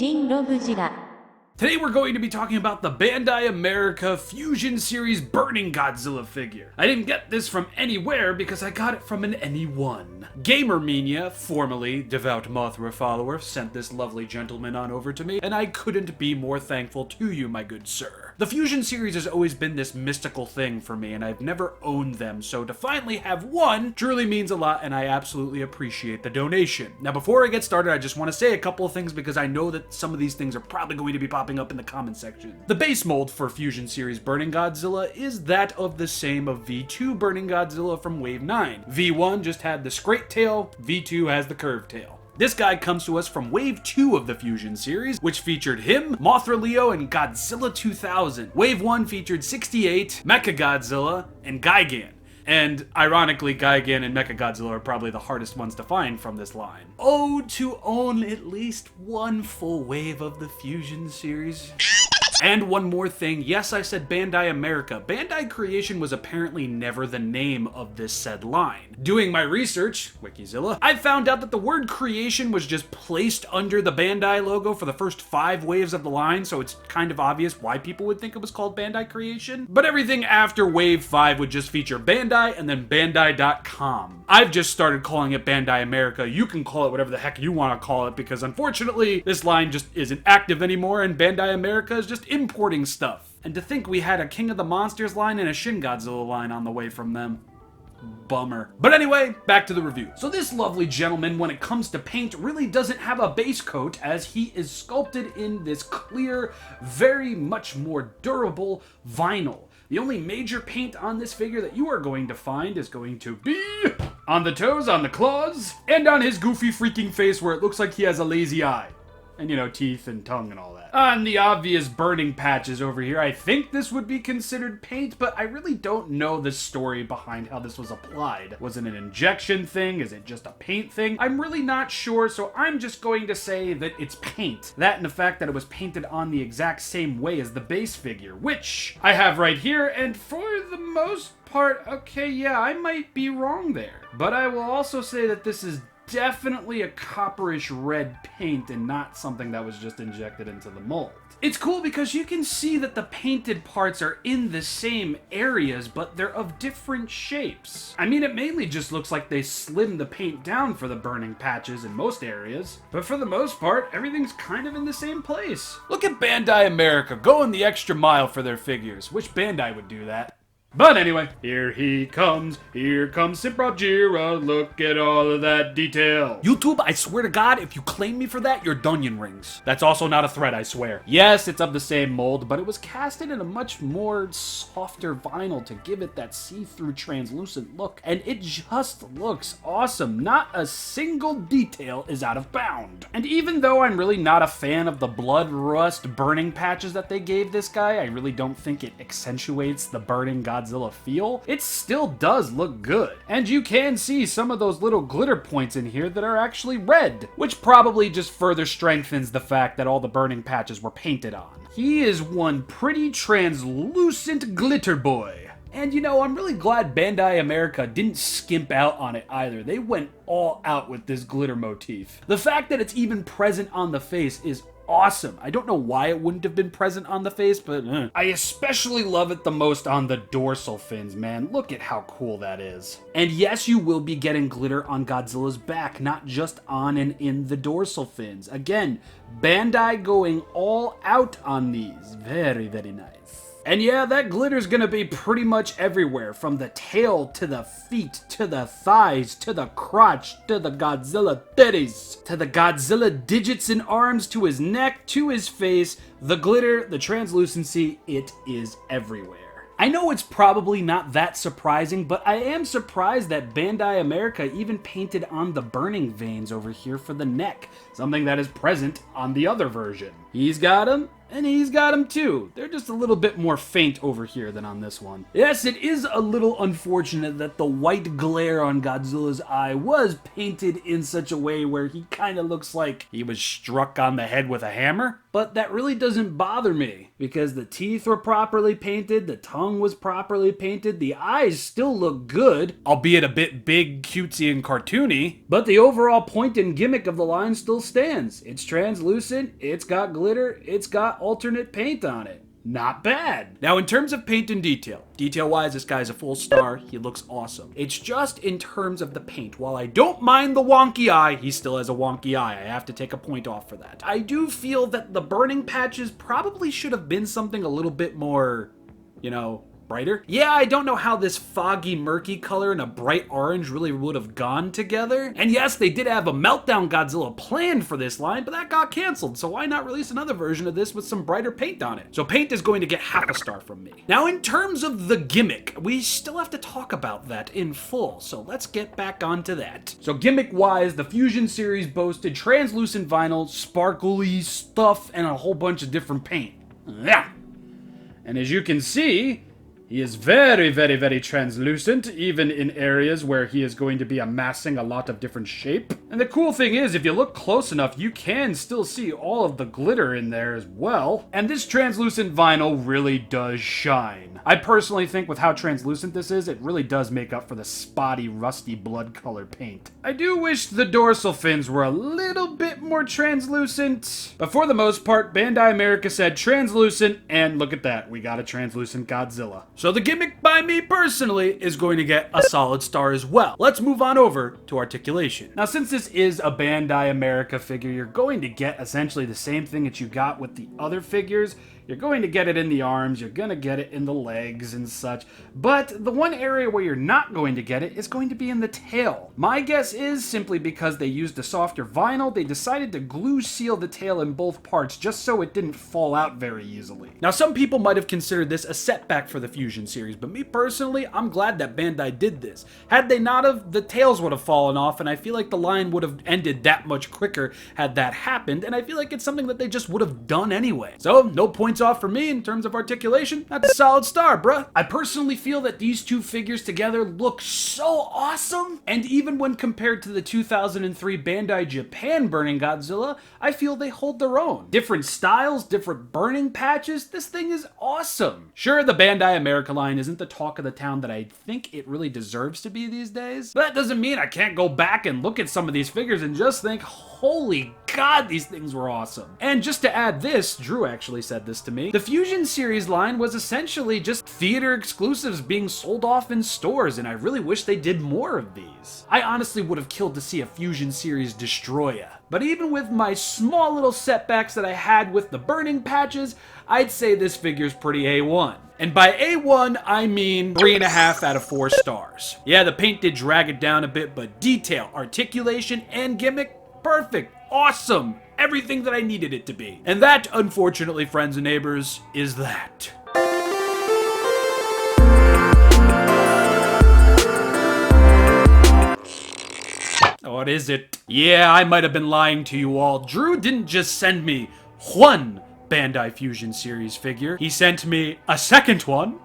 ShinRobjira. Today we're going to be talking about the Bandai America Fusion Series Burning Godzilla figure. I didn't get this from anywhere because I got it from an anyone. Gamermania, formerly Devout Mothra follower, sent this lovely gentleman on over to me, and I couldn't be more thankful to you, my good sir. The Fusion Series has always been this mystical thing for me, and I've never owned them, so to finally have one truly means a lot, and I absolutely appreciate the donation. Now before I get started, I just want to say a couple of things because I know that some of these things are probably going to be popping up in the comment section. The base mold for Fusion Series Burning Godzilla is that of the same of V2 Burning Godzilla from Wave 9. V1 just had the straight tail, V2 has the curved tail. This guy comes to us from Wave 2 of the Fusion series, which featured him, Mothra Leo, and Godzilla 2000. Wave 1 featured 68, Mechagodzilla, and Gigan. And ironically, Gigan and Mechagodzilla are probably the hardest ones to find from this line. Oh, to own at least one full wave of the Fusion series. And one more thing, yes, I said Bandai America. Bandai Creation was apparently never the name of this said line. Doing my research, Wikizilla, I found out that the word creation was just placed under the Bandai logo for the first 5 waves of the line, so it's kind of obvious why people would think it was called Bandai Creation. But everything after Wave 5 would just feature Bandai and then Bandai.com. I've just started calling it Bandai America. You can call it whatever the heck you want to call it because unfortunately, this line just isn't active anymore and Bandai America is just importing stuff. And to think we had a King of the Monsters line and a Shin Godzilla line on the way from them. Bummer. But anyway, back to the review. So this lovely gentleman, when it comes to paint, really doesn't have a base coat as he is sculpted in this clear, very much more durable vinyl. The only major paint on this figure that you are going to find is going to be on the toes, on the claws, and on his goofy freaking face where it looks like he has a lazy eye. And, you know, teeth and tongue and all that. On the obvious burning patches over here, I think this would be considered paint, but I really don't know the story behind how this was applied. Was it an injection thing? Is it just a paint thing? I'm really not sure, so I'm just going to say that it's paint. That and the fact that it was painted on the exact same way as the base figure, which I have right here, and for the most part, okay, yeah, I might be wrong there. But I will also say that this is definitely a copperish red paint and not something that was just injected into the mold. It's cool because you can see that the painted parts are in the same areas, but they're of different shapes. I mean, it mainly just looks like they slimmed the paint down for the burning patches in most areas, but for the most part, everything's kind of in the same place. Look at Bandai America going the extra mile for their figures. Wish Bandai would do that. But anyway, here comes ShinRobjira, look at all of that detail. YouTube, I swear to God, if you claim me for that, you're Dunyan rings. That's also not a threat, I swear. Yes, it's of the same mold, but it was casted in a much more softer vinyl to give it that see-through translucent look, and it just looks awesome. Not a single detail is out of bound. And even though I'm really not a fan of the blood rust burning patches that they gave this guy, I really don't think it accentuates the burning Godzilla feel, it still does look good. And you can see some of those little glitter points in here that are actually red, which probably just further strengthens the fact that all the burning patches were painted on. He is one pretty translucent glitter boy. And you know, I'm really glad Bandai America didn't skimp out on it either. They went all out with this glitter motif. The fact that it's even present on the face is awesome. I don't know why it wouldn't have been present on the face, but I especially love it the most on the dorsal fins, man. Look at how cool that is. And yes, you will be getting glitter on Godzilla's back, not just on and in the dorsal fins. Again, Bandai going all out on these. Very, very nice. And yeah, that glitter's gonna be pretty much everywhere, from the tail to the feet, to the thighs, to the crotch, to the Godzilla titties, to the Godzilla digits and arms, to his neck, to his face. The glitter, the translucency, it is everywhere. I know it's probably not that surprising, but I am surprised that Bandai America even painted on the burning veins over here for the neck, something that is present on the other version. He's got them, and he's got them too. They're just a little bit more faint over here than on this one. Yes, it is a little unfortunate that the white glare on Godzilla's eye was painted in such a way where he kind of looks like he was struck on the head with a hammer, but that really doesn't bother me because the teeth were properly painted, the tongue was properly painted, the eyes still look good, albeit a bit big, cutesy, and cartoony, but the overall point and gimmick of the line still stands. It's translucent, it's got glitter, it's got alternate paint on it. Not bad. Now, in terms of paint and detail-wise, this guy's a full star. He looks awesome. It's just in terms of the paint. While I don't mind the wonky eye, he still has a wonky eye. I have to take a point off for that. I do feel that the burning patches probably should have been something a little bit more, you know, brighter. Yeah, I don't know how this foggy, murky color and a bright orange really would have gone together. And yes, they did have a Meltdown Godzilla planned for this line, but that got canceled, so why not release another version of this with some brighter paint on it? So paint is going to get half a star from me. Now, in terms of the gimmick, we still have to talk about that in full, so let's get back onto that. So gimmick-wise, the Fusion series boasted translucent vinyl, sparkly stuff, and a whole bunch of different paint. Yeah. And as you can see, he is very, very, very translucent, even in areas where he is going to be amassing a lot of different shape. And the cool thing is, if you look close enough, you can still see all of the glitter in there as well. And this translucent vinyl really does shine. I personally think with how translucent this is, it really does make up for the spotty, rusty blood color paint. I do wish the dorsal fins were a little bit more translucent, but for the most part, Bandai America said translucent, and look at that, we got a translucent Godzilla. So the gimmick by me personally is going to get a solid star as well. Let's move on over to Articulation. Now, since this is a Bandai America figure, you're going to get essentially the same thing that you got with the other figures. You're going to get it in the arms, you're going to get it in the legs and such, but the one area where you're not going to get it is going to be in the tail. My guess is simply because they used a softer vinyl, they decided to glue seal the tail in both parts just so it didn't fall out very easily. Now, some people might have considered this a setback for the Fusion series, but me personally, I'm glad that Bandai did this. Had they not have, the tails would have fallen off, and I feel like the line would have ended that much quicker had that happened, and I feel like it's something that they just would have done anyway. So, no points off for me in terms of Articulation. That's a solid star, bruh. I personally feel that these two figures together look so awesome, and even when compared to the 2003 Bandai Japan Burning Godzilla, I feel they hold their own. Different styles, different burning patches, this thing is awesome. Sure, the Bandai America line isn't the talk of the town that I think it really deserves to be these days, but that doesn't mean I can't go back and look at some of these figures and just think, holy God, these things were awesome. And just to add this, Drew actually said this to me, the Fusion series line was essentially just theater exclusives being sold off in stores, and I really wish they did more of these. I honestly would have killed to see a Fusion series destroy ya. But even with my small little setbacks that I had with the burning patches, I'd say this figure's pretty A1. And by A1, I mean 3.5 out of 4 stars. Yeah, the paint did drag it down a bit, but detail, articulation, and gimmick, perfect, awesome, everything that I needed it to be. And that, unfortunately, friends and neighbors, is that. What is it? Yeah, I might have been lying to you all. Drew didn't just send me one Bandai Fusion series figure. He sent me a second one,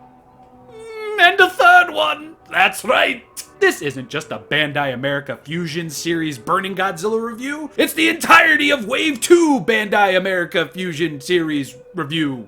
and a third one. That's right. This isn't just a Bandai America Fusion series Burning Godzilla review. It's the entirety of Wave 2 Bandai America Fusion series review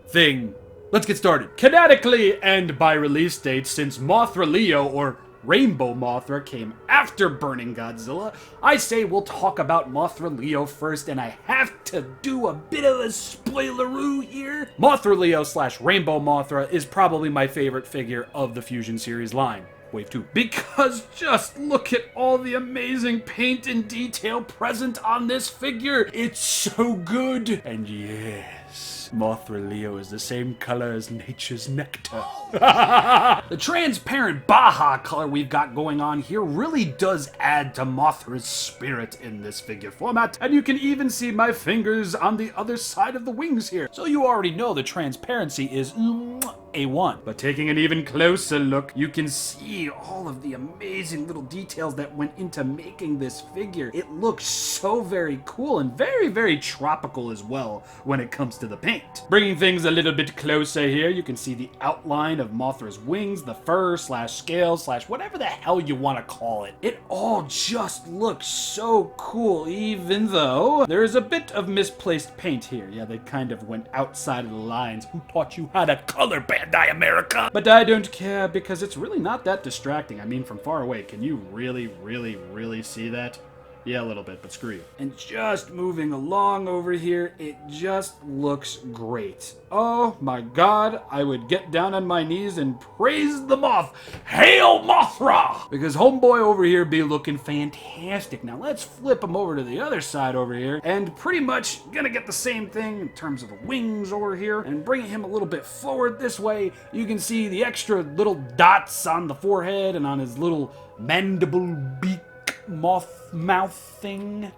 thing. Let's get started. Canonically and by release date, since Mothra Leo, or Rainbow Mothra, came after Burning Godzilla, I say we'll talk about Mothra Leo first, and I have to do a bit of a spoileroo here. Mothra Leo / Rainbow Mothra is probably my favorite figure of the Fusion series line. Wave 2. Because just look at all the amazing paint and detail present on this figure. It's so good. And yes, Mothra Leo is the same color as nature's nectar. The transparent Baja color we've got going on here really does add to Mothra's spirit in this figure format, and you can even see my fingers on the other side of the wings here. So you already know the transparency is A1. But taking an even closer look, you can see all of the amazing little details that went into making this figure. It looks so very cool and very, very tropical as well when it comes to the paint. Bringing things a little bit closer here, you can see the outline of Mothra's wings, the fur / scales / whatever the hell you want to call it. It all just looks so cool, even though there's a bit of misplaced paint here. Yeah, they kind of went outside of the lines. Who taught you how to color, Bandai America? But I don't care, because it's really not that distracting. I mean, from far away, can you really, really, really see that? Yeah, a little bit, but screw you. And just moving along over here, it just looks great. Oh my god, I would get down on my knees and praise the moth. Hail Mothra! Because homeboy over here be looking fantastic. Now let's flip him over to the other side over here, and pretty much gonna get the same thing in terms of the wings over here, and bringing him a little bit forward this way. You can see the extra little dots on the forehead and on his little mandible beak moth mouth thing.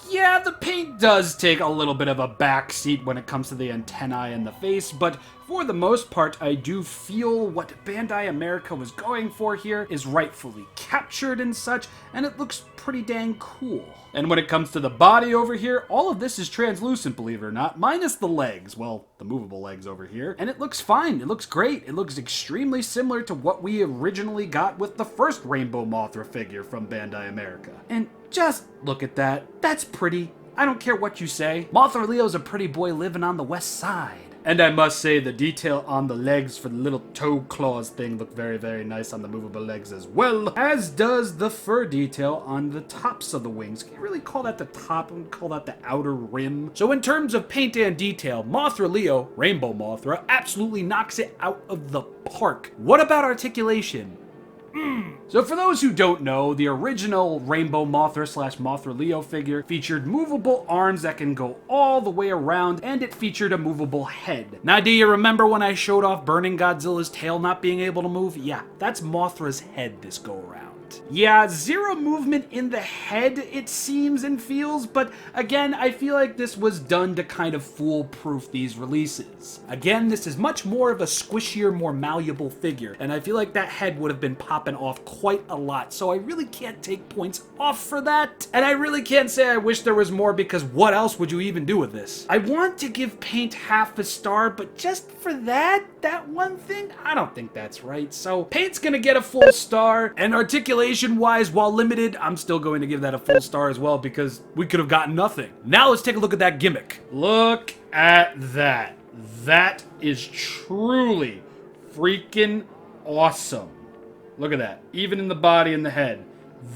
Yeah, the paint does take a little bit of a backseat when it comes to the antennae and the face, but for the most part, I do feel what Bandai America was going for here is rightfully captured and such, and it looks pretty dang cool. And when it comes to the body over here, all of this is translucent, believe it or not, minus the legs. Well, the movable legs over here. And it looks fine. It looks great. It looks extremely similar to what we originally got with the first Rainbow Mothra figure from Bandai America. And just look at that. That's pretty. I don't care what you say. Mothra Leo's a pretty boy living on the west side. And I must say, the detail on the legs for the little toe claws thing look very, very nice on the movable legs as well. As does the fur detail on the tops of the wings. Can you really call that the top? I would call that the outer rim. So in terms of paint and detail, Mothra Leo, Rainbow Mothra, absolutely knocks it out of the park. What about articulation? So for those who don't know, the original Rainbow Mothra / Mothra Leo figure featured movable arms that can go all the way around, and it featured a movable head. Now, do you remember when I showed off Burning Godzilla's tail not being able to move? Yeah, that's Mothra's head this go around. Yeah, zero movement in the head, it seems and feels, but again, I feel like this was done to kind of foolproof these releases. Again, this is much more of a squishier, more malleable figure, and I feel like that head would have been popping off quite a lot, so I really can't take points off for that. And I really can't say I wish there was more, because what else would you even do with this? I want to give paint half a star, but just for that one thing, I don't think that's right. So paint's gonna get a full star, and articulation-wise, while limited, I'm still going to give that a full star as well, because we could have gotten nothing. Now let's take a look at that gimmick. Look at that. That is truly freaking awesome. Look at that. Even in the body and the head.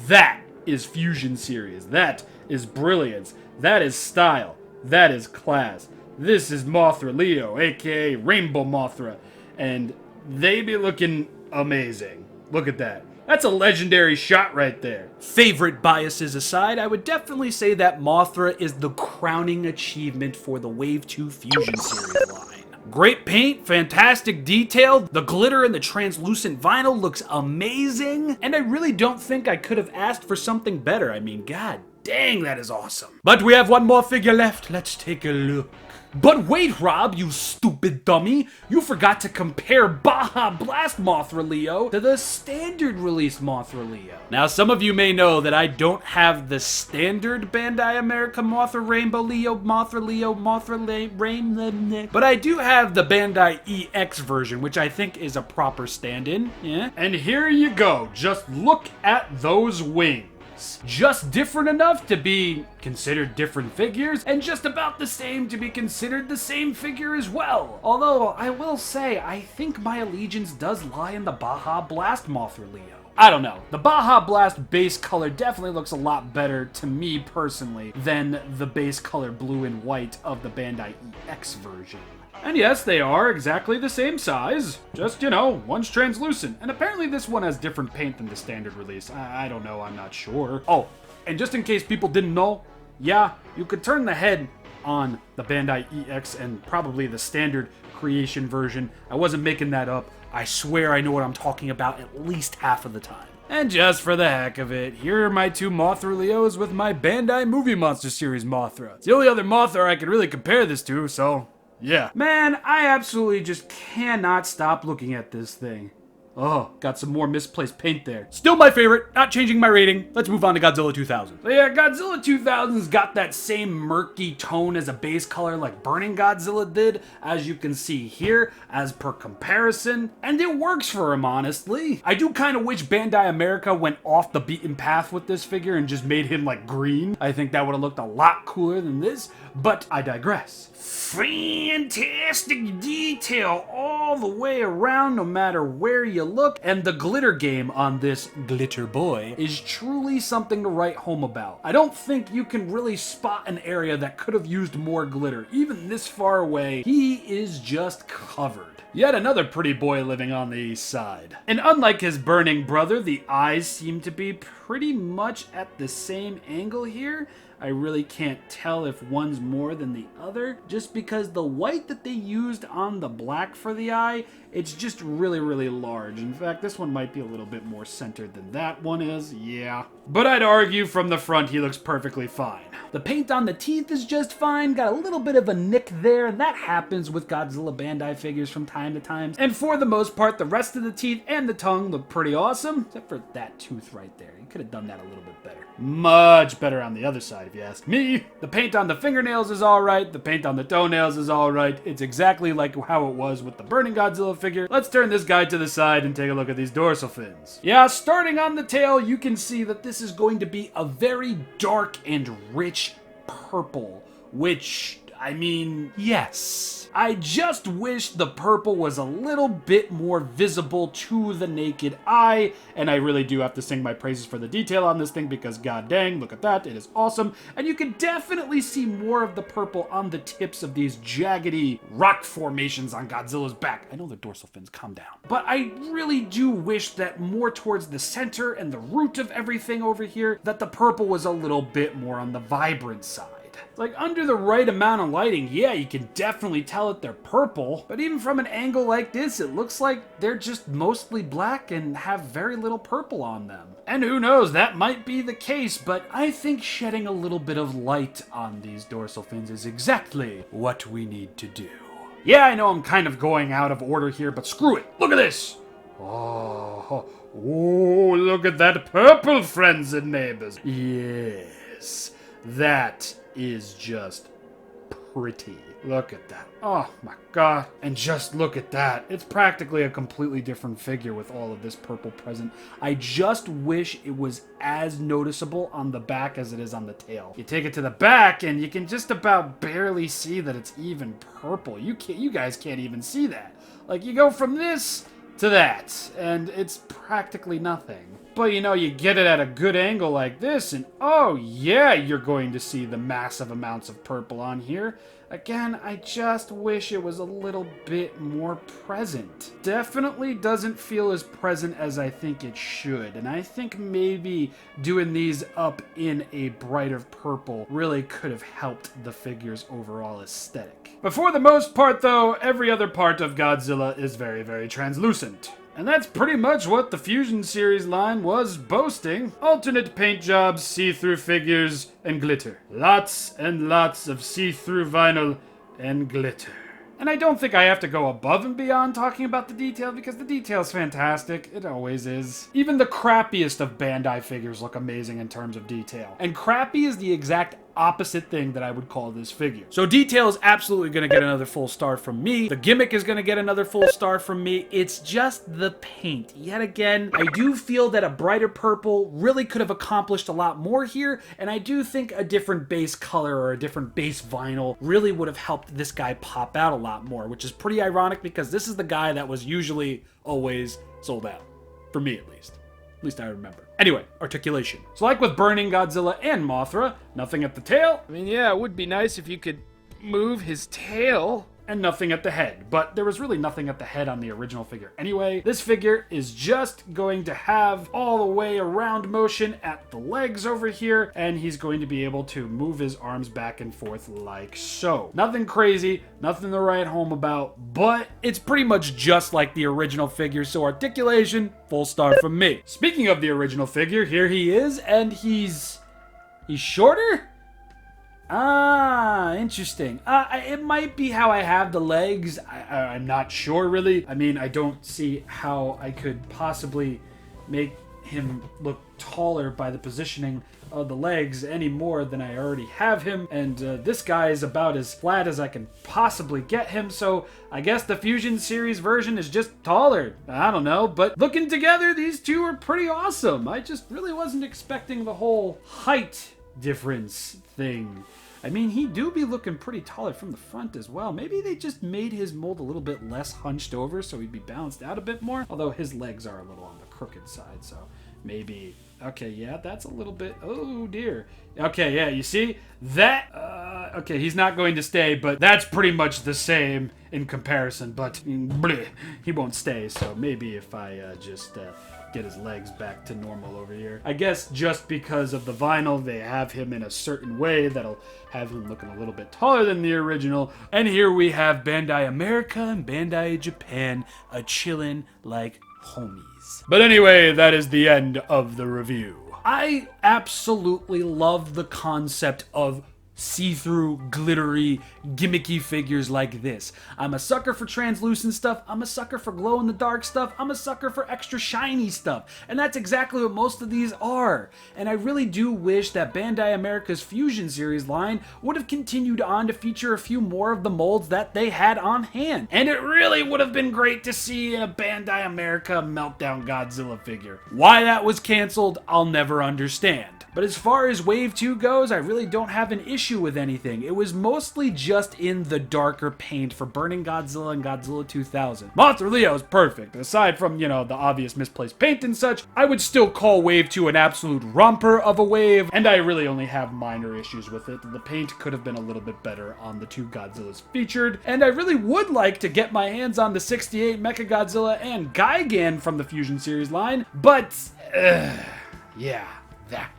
That is Fusion Series. That is brilliance. That is style. That is class. This is Mothra Leo, aka Rainbow Mothra, and they be looking amazing. Look at that. That's a legendary shot right there. Favorite biases aside, I would definitely say that Mothra is the crowning achievement for the Wave 2 Fusion Series line. Great paint, fantastic detail, the glitter and the translucent vinyl looks amazing, and I really don't think I could have asked for something better. I mean, god dang, that is awesome. But we have one more figure left. Let's take a look. But wait, Rob, you stupid dummy. You forgot to compare Baja Blast Mothra Leo to the standard release Mothra Leo. Now, some of you may know that I don't have the standard Bandai America Mothra Rainbow Leo, Mothra Leo, Rain, but I do have the Bandai EX version, which I think is a proper stand-in, yeah? And here you go. Just look at those wings. Just different enough to be considered different figures, and just about the same to be considered the same figure as well. Although, I will say, I think my allegiance does lie in the Baja Blast Mothra Leo. I don't know. The Baja Blast base color definitely looks a lot better to me personally than the base color blue and white of the Bandai EX version. And yes, they are exactly the same size, just, you know, one's translucent. And apparently this one has different paint than the standard release. I don't know, I'm not sure. Oh, and just in case people didn't know, yeah, you could turn the head on the Bandai EX and probably the standard creation version. I wasn't making that up. I swear I know what I'm talking about at least half of the time. And just for the heck of it, here are my two Mothra Leos with my Bandai Movie Monster Series Mothra. It's the only other Mothra I could really compare this to, so yeah. Man, I absolutely just cannot stop looking at this thing. Oh, got some more misplaced paint there. Still my favorite, not changing my rating. Let's move on to Godzilla 2000. So yeah, Godzilla 2000's got that same murky tone as a base color like Burning Godzilla did, as you can see here, as per comparison. And it works for him, honestly. I do kind of wish Bandai America went off the beaten path with this figure and just made him like green. I think that would have looked a lot cooler than this, but I digress. fantastic detail all the way around, no matter where you look. And the glitter game on this glitter boy is truly something to write home about. I don't think you can really spot an area that could have used more glitter. Even this far away, he is just covered. Yet another pretty boy living on the east side. And unlike his burning brother, the eyes seem to be pretty much at the same angle here. I really can't tell if one's more than the other, just because the white that they used on the black for the eye, it's just really, really large. In fact, this one might be a little bit more centered than that one is, yeah. But I'd argue from the front he looks perfectly fine. The paint on the teeth is just fine, got a little bit of a nick there, and that happens with Godzilla Bandai figures from time to time. And for the most part, the rest of the teeth and the tongue look pretty awesome, except for that tooth right there. You could have done that a little bit better. Much better on the other side, if you ask me. The paint on the fingernails is alright, the paint on the toenails is alright. It's exactly like how it was with the Burning Godzilla figure. Let's turn this guy to the side and take a look at these dorsal fins. Yeah, starting on the tail, you can see that this is going to be a very dark and rich purple, which, I mean, yes. I just wish the purple was a little bit more visible to the naked eye, and I really do have to sing my praises for the detail on this thing because god dang, look at that, it is awesome. And you can definitely see more of the purple on the tips of these jaggedy rock formations on Godzilla's back. I know the dorsal fins, calm down. But I really do wish that more towards the center and the root of everything over here, that the purple was a little bit more on the vibrant side. Like, under the right amount of lighting, yeah, you can definitely tell that they're purple, but even from an angle like this, it looks like they're just mostly black and have very little purple on them. And who knows, that might be the case, but I think shedding a little bit of light on these dorsal fins is exactly what we need to do. Yeah, I know I'm kind of going out of order here, but screw it. Look at this. Oh, look at that purple, friends and neighbors. Yes, that is just pretty. Look at that. Oh my god. And just look at that. It's practically a completely different figure with all of this purple present. I just wish it was as noticeable on the back as it is on the tail. You take it to the back and you can just about barely see that it's even purple. You guys can't even see that. Like, you go from this to that, and it's practically nothing. But you know, you get it at a good angle like this, and oh yeah, you're going to see the massive amounts of purple on here. Again, I just wish it was a little bit more present. Definitely doesn't feel as present as I think it should, and I think maybe doing these up in a brighter purple really could have helped the figure's overall aesthetic. But for the most part though, every other part of Godzilla is very, very translucent. And that's pretty much what the Fusion series line was boasting. Alternate paint jobs, see-through figures, and glitter. Lots and lots of see-through vinyl and glitter. And I don't think I have to go above and beyond talking about the detail because the detail's fantastic. It always is. Even the crappiest of Bandai figures look amazing in terms of detail. And crappy is the exact opposite thing that I would call this figure. So detail is absolutely going to get another full star from me. The gimmick is going to get another full star from me. It's just the paint. Yet again, I do feel that a brighter purple really could have accomplished a lot more here, and I do think a different base color or a different base vinyl really would have helped this guy pop out a lot more, which is pretty ironic because this is the guy that was usually always sold out. For me, at least. At least I remember. Anyway, articulation. So like with Burning Godzilla and Mothra, nothing at the tail. I mean, yeah, it would be nice if you could move his tail. And nothing at the head, but there was really nothing at the head on the original figure anyway. This figure is just going to have all the way around motion at the legs over here, and he's going to be able to move his arms back and forth like so. Nothing crazy, nothing to write home about, but it's pretty much just like the original figure, so articulation, full star from me. Speaking of the original figure, here he is, and he's shorter? Ah, interesting. It might be how I have the legs. I'm not sure, really. I mean, I don't see how I could possibly make him look taller by the positioning of the legs any more than I already have him. And this guy is about as flat as I can possibly get him, so I guess the Fusion series version is just taller. I don't know, but looking together, these two are pretty awesome. I just really wasn't expecting the whole height difference thing. I mean, he do be looking pretty taller from the front as well. Maybe they just made his mold a little bit less hunched over so he'd be balanced out a bit more. Although his legs are a little on the crooked side, so maybe... Okay, yeah, that's a little bit... Oh, dear. Okay, yeah, you see? That... okay, he's not going to stay, but that's pretty much the same in comparison. But bleh, he won't stay, so maybe if I just get his legs back to normal over here. I guess just because of the vinyl, they have him in a certain way that'll have him looking a little bit taller than the original. And here we have Bandai America and Bandai Japan a-chillin' like homies. But anyway, that is the end of the review. I absolutely love the concept of see-through, glittery, gimmicky figures like this. I'm a sucker for translucent stuff, I'm a sucker for glow-in-the-dark stuff, I'm a sucker for extra shiny stuff, and that's exactly what most of these are. And I really do wish that Bandai America's Fusion series line would have continued on to feature a few more of the molds that they had on hand. And it really would have been great to see a Bandai America Meltdown Godzilla figure. Why that was canceled, I'll never understand. But as far as Wave 2 goes, I really don't have an issue with anything. It was mostly just in the darker paint for Burning Godzilla and Godzilla 2000. Mothra Leo is perfect. Aside from, you know, the obvious misplaced paint and such, I would still call Wave 2 an absolute romper of a wave, and I really only have minor issues with it. The paint could have been a little bit better on the two Godzillas featured, and I really would like to get my hands on the 68 Mechagodzilla and Gigan from the Fusion series line, but, yeah, that.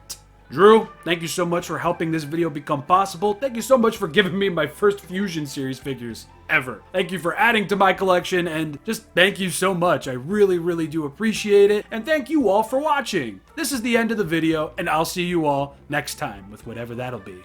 Drew, thank you so much for helping this video become possible. Thank you so much for giving me my first Fusion series figures ever. Thank you for adding to my collection, and just thank you so much. I really, really do appreciate it. And thank you all for watching. This is the end of the video, and I'll see you all next time with whatever that'll be.